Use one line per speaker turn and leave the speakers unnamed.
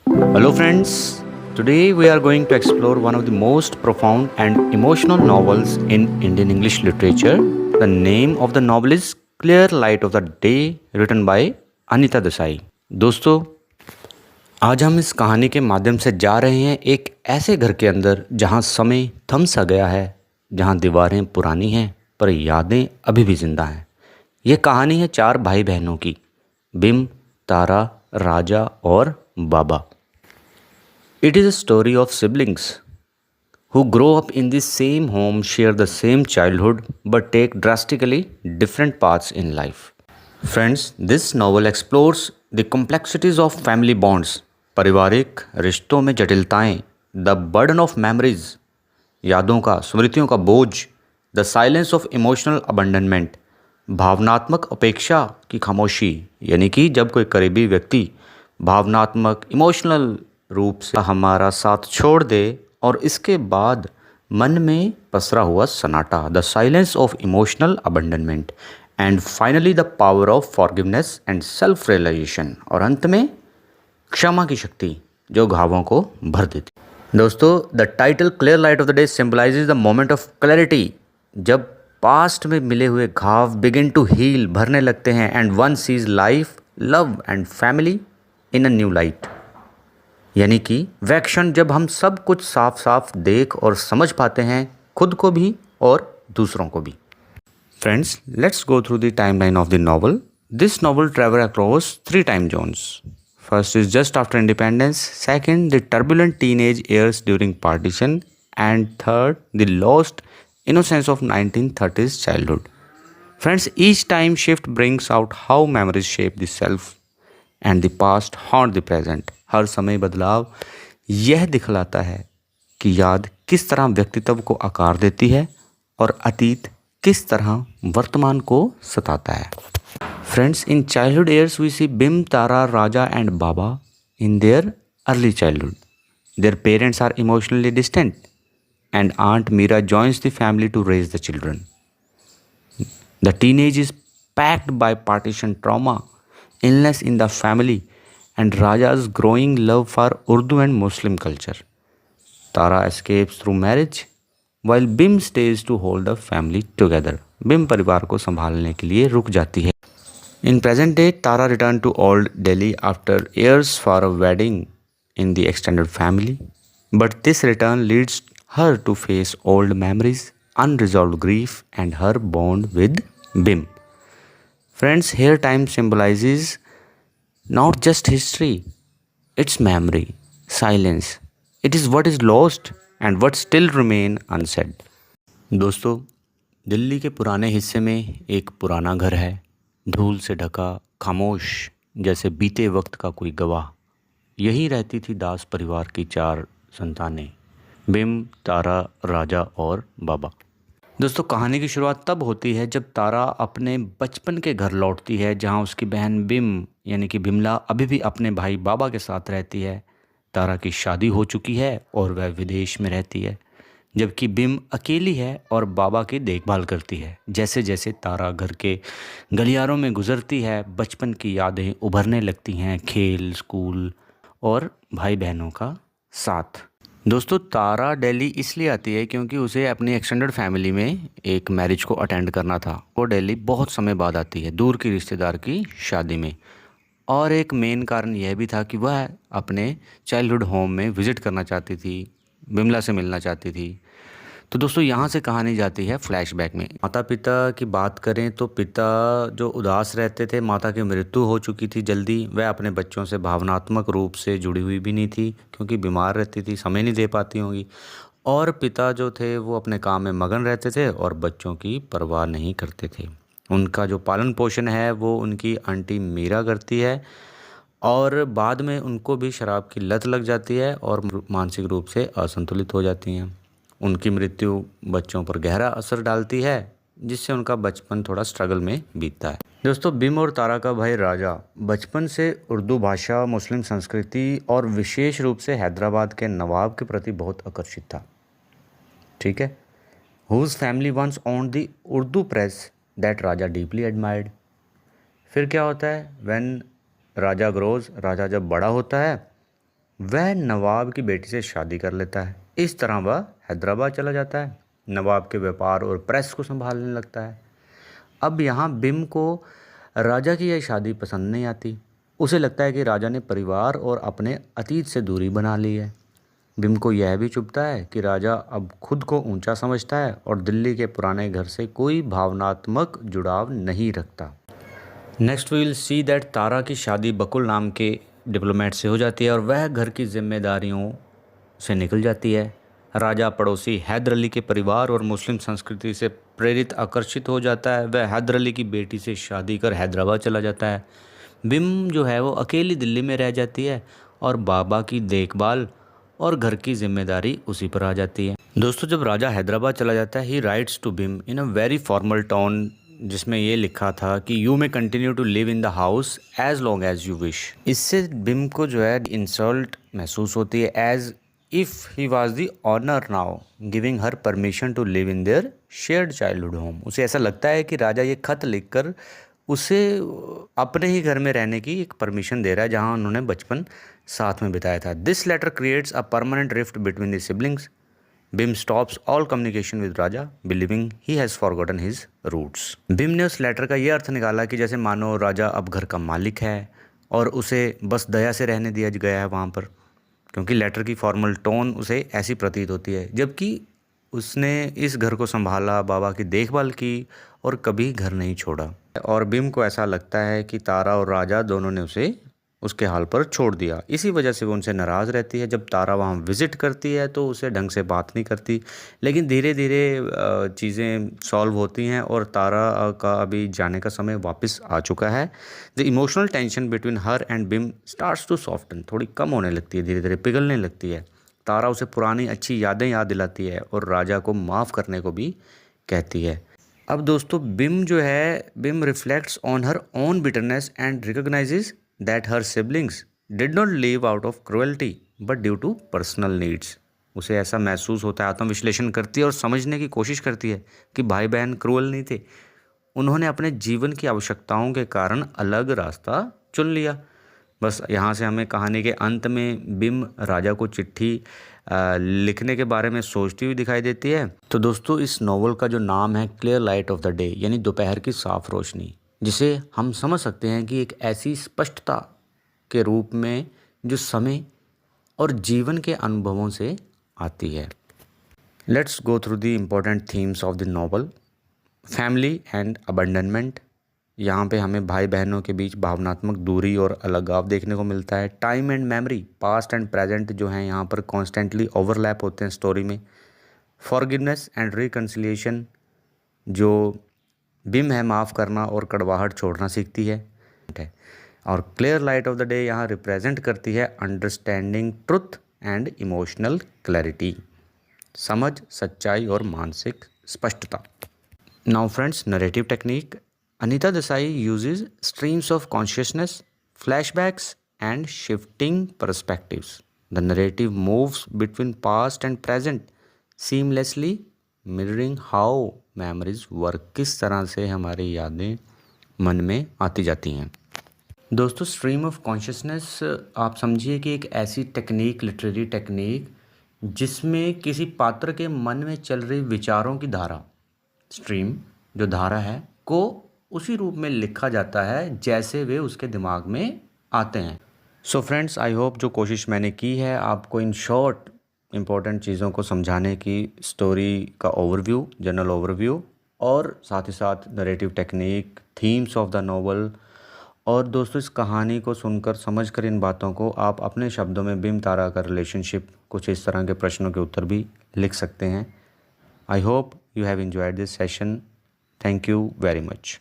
Hello, friends. Today we are going to explore one of the most profound and emotional novels in Indian English literature. The name of the novel is Clear Light of the Day, written by Anita Desai. दोस्तों, आज हम इस कहानी के माध्यम से जा रहे हैं एक ऐसे घर के अंदर जहां समय थम सा गया है, जहां दीवारें पुरानी हैं पर यादें अभी भी जिंदा हैं। यह कहानी है चार भाई बहनों की, बिम, तारा, राजा और बाबा। It is a story of siblings who grow up in the same home, share the same childhood, but take drastically different paths in life. Friends, this novel explores the complexities of family bonds, पारिवारिक रिश्तों में जटिलताएं, the burden of memories, यादों का, स्मृतियों का बोझ, the silence of emotional abandonment, भावनात्मक अपेक्षा की खामोशी, यानी कि जब कोई करीबी व्यक्ति भावनात्मक इमोशनल रूप से हमारा साथ छोड़ दे, और इसके बाद मन में पसरा हुआ सन्नाटा, the silence of emotional abandonment, and finally the power of forgiveness and self realisation, और अंत में क्षमा की शक्ति जो घावों को भर देती। दोस्तों, the title clear light of the day symbolises the moment of clarity, जब पास्ट में मिले हुए घाव बिगिन टू हील, भरने लगते हैं, and one seize life, love and family in a new light, यानी कि वह क्षण जब हम सब कुछ साफ साफ देख और समझ पाते हैं, खुद को भी और दूसरों को भी। Friends, let's go through the timeline of the novel. This novel travel across 3 time zones. First is just after independence, second the turbulent teenage years during partition, and third the lost innocence of 1930s childhood. Friends, each time shift brings out how memories shape the self and the past haunt the present. हर समय बदलाव यह दिखलाता है कि याद किस तरह व्यक्तित्व को आकार देती है और अतीत किस तरह वर्तमान को सताता है। Friends, in childhood years we see Bim, Tara, Raja and Baba in their early childhood. Their parents are emotionally distant and Aunt Meera joins the family to raise the children. The teenage is packed by partition trauma, illness in the family, and Raja's growing love for Urdu and Muslim culture. Tara escapes through marriage, while Bim stays to hold the family together. Bim परिवार को संभालने के लिए रुक जाती है। In present day, Tara returned to Old Delhi after years for a wedding in the extended family, but this return leads her to face old memories, unresolved grief, and her bond with Bim. Friends, here time symbolizes not just history, it's memory, silence. It is what is lost and what still remain unsaid. दोस्तों, दिल्ली के पुराने हिस्से में एक पुराना घर है, धूल से ढका, खामोश, जैसे बीते वक्त का कोई गवाह। यहीं रहती थी दास परिवार की 4 संतानें, बिम, तारा, राजा और बाबा। दोस्तों, कहानी की शुरुआत तब होती है जब तारा अपने बचपन के घर लौटती है, जहां उसकी बहन बिम यानी कि बिमला अभी भी अपने भाई बाबा के साथ रहती है। तारा की शादी हो चुकी है और वह विदेश में रहती है, जबकि बिम अकेली है और बाबा की देखभाल करती है। जैसे जैसे तारा घर के गलियारों में गुजरती है, बचपन की यादें उभरने लगती हैं, खेल, स्कूल और भाई बहनों का साथ। दोस्तों, तारा दिल्ली इसलिए आती है क्योंकि उसे अपनी एक्सटेंडेड फैमिली में एक मैरिज को अटेंड करना था। वो दिल्ली बहुत समय बाद आती है, दूर की रिश्तेदार की शादी में। और एक मेन कारण यह भी था कि वह अपने चाइल्डहुड होम में विज़िट करना चाहती थी, बिमला से मिलना चाहती थी। तो दोस्तों, यहाँ से कहानी जाती है फ्लैशबैक में। माता पिता की बात करें तो पिता जो उदास रहते थे, माता की मृत्यु हो चुकी थी जल्दी, वह अपने बच्चों से भावनात्मक रूप से जुड़ी हुई भी नहीं थी क्योंकि बीमार रहती थी, समय नहीं दे पाती होंगी। और पिता जो थे वो अपने काम में मगन रहते थे और बच्चों की परवाह नहीं करते थे। उनका जो पालन पोषण है वो उनकी आंटी मीरा करती है, और बाद में उनको भी शराब की लत लग जाती है और मानसिक रूप से असंतुलित हो जाती हैं। उनकी मृत्यु बच्चों पर गहरा असर डालती है, जिससे उनका बचपन थोड़ा स्ट्रगल में बीतता है। दोस्तों, बिम और तारा का भाई राजा बचपन से उर्दू भाषा, मुस्लिम संस्कृति और विशेष रूप से हैदराबाद के नवाब के प्रति बहुत आकर्षित था। ठीक है, whose family once owned the Urdu press that Raja deeply admired. फिर क्या होता है, व्हेन राजा ग्रोज, राजा जब बड़ा होता है, वह नवाब की बेटी से शादी कर लेता है। इस तरह वह हैदराबाद चला जाता है, नवाब के व्यापार और प्रेस को संभालने लगता है। अब यहाँ बिम को राजा की यह शादी पसंद नहीं आती। उसे लगता है कि राजा ने परिवार और अपने अतीत से दूरी बना ली है। बिम को यह भी चुभता है कि राजा अब खुद को ऊंचा समझता है और दिल्ली के पुराने घर से कोई भावनात्मक जुड़ाव नहीं रखता। Next we will see that Tara की शादी बकुल नाम के डिप्लोमेट से हो जाती है और वह घर की जिम्मेदारियों से निकल जाती है। राजा पड़ोसी हैदर अली के परिवार और मुस्लिम संस्कृति से प्रेरित आकर्षित हो जाता है। वह हैदर अली की बेटी से शादी कर हैदराबाद चला जाता है। बिम जो है वो अकेली दिल्ली में रह जाती है और बाबा की देखभाल और घर की जिम्मेदारी उसी पर आ जाती है। दोस्तों, जब राजा हैदराबाद चला जाता है, he writes to Bim in a very formal tone, जिसमें ये लिखा था कि you may continue to live in the house as long as you wish. इससे बिम को जो है इंसल्ट महसूस होती है, as if he was the owner now giving her permission to live in their shared childhood home. उसे ऐसा लगता है कि राजा ये खत लिखकर उसे अपने ही घर में रहने की एक परमिशन दे रहा है जहां उन्होंने बचपन साथ में बिताया था। This letter creates a permanent rift between the siblings. Bim stops all communication with Raja, believing he has forgotten his roots. Bim ने उस लेटर का ये अर्थ निकाला कि जैसे मानो राजा अब घर का मालिक है और उसे बस दया से रहने दिया गया है वहाँ पर, क्योंकि लेटर की फॉर्मल टोन उसे ऐसी प्रतीत होती है, जबकि उसने इस घर को संभाला, बाबा की देखभाल की और कभी घर नहीं छोड़ा। और बिम को ऐसा लगता है कि तारा और राजा दोनों ने उसे उसके हाल पर छोड़ दिया। इसी वजह से वो उनसे नाराज़ रहती है। जब तारा वहाँ विज़िट करती है तो उसे ढंग से बात नहीं करती, लेकिन धीरे धीरे चीज़ें सॉल्व होती हैं और तारा का अभी जाने का समय वापस आ चुका है। The emotional tension between her and Bim starts to soften, थोड़ी कम होने लगती है, धीरे धीरे पिघलने लगती है। तारा उसे पुरानी अच्छी यादें याद दिलाती है और राजा को माफ़ करने को भी कहती है। अब दोस्तों, बिम जो है, Bim reflects on her own bitterness and recognises that her siblings did not live out of cruelty but due to personal needs। उसे ऐसा महसूस होता है, आत्मविश्लेषण करती है और समझने की कोशिश करती है कि भाई बहन क्रूअल नहीं थे, उन्होंने अपने जीवन की आवश्यकताओं के कारण अलग रास्ता चुन लिया। बस यहाँ से हमें कहानी के अंत में बिम राजा को चिट्ठी लिखने के बारे में सोचती हुई दिखाई देती है। तो दोस्तों, इस नॉवल का जो नाम है clear light of the day, यानी दोपहर की साफ रोशनी, जिसे हम समझ सकते हैं कि एक ऐसी स्पष्टता के रूप में जो समय और जीवन के अनुभवों से आती है। Let's go through the important themes of the novel. Family and abandonment, यहाँ पे हमें भाई बहनों के बीच भावनात्मक दूरी और अलगाव देखने को मिलता है। Time and memory, past and present जो हैं यहाँ पर कॉन्स्टेंटली ओवरलैप होते हैं स्टोरी में। फॉरगिवनेस एंड रिकन्सिलिएशन, जो बिम है माफ़ करना और कड़वाहट छोड़ना सीखती है। और clear light of the day यहाँ रिप्रेजेंट करती है understanding truth and emotional clarity, समझ, सच्चाई और मानसिक स्पष्टता। Now friends, narrative technique. Anita Desai uses streams of consciousness, flashbacks and shifting perspectives. The narrative moves between past and present seamlessly, mirroring how memories work. किस तरह से हमारी यादें मन में आती जाती हैं। दोस्तों, स्ट्रीम ऑफ कॉन्शियसनेस आप समझिए कि एक ऐसी टेक्निक, लिटरेरी टेक्निक, जिसमें किसी पात्र के मन में चल रही विचारों की धारा, स्ट्रीम जो धारा है, को उसी रूप में लिखा जाता है जैसे वे उसके दिमाग में आते हैं। सो फ्रेंड्स, आई होप जो कोशिश मैंने की है आपको इन शॉर्ट इम्पोर्टेंट चीज़ों को समझाने की, स्टोरी का ओवरव्यू, जनरल ओवरव्यू, और साथ ही साथ narrative technique, themes of the novel. और दोस्तों, इस कहानी को सुनकर, समझकर इन बातों को आप अपने शब्दों में बिम तारा का रिलेशनशिप, कुछ इस तरह के प्रश्नों के उत्तर भी लिख सकते हैं। I hope you have enjoyed this session. Thank you very much.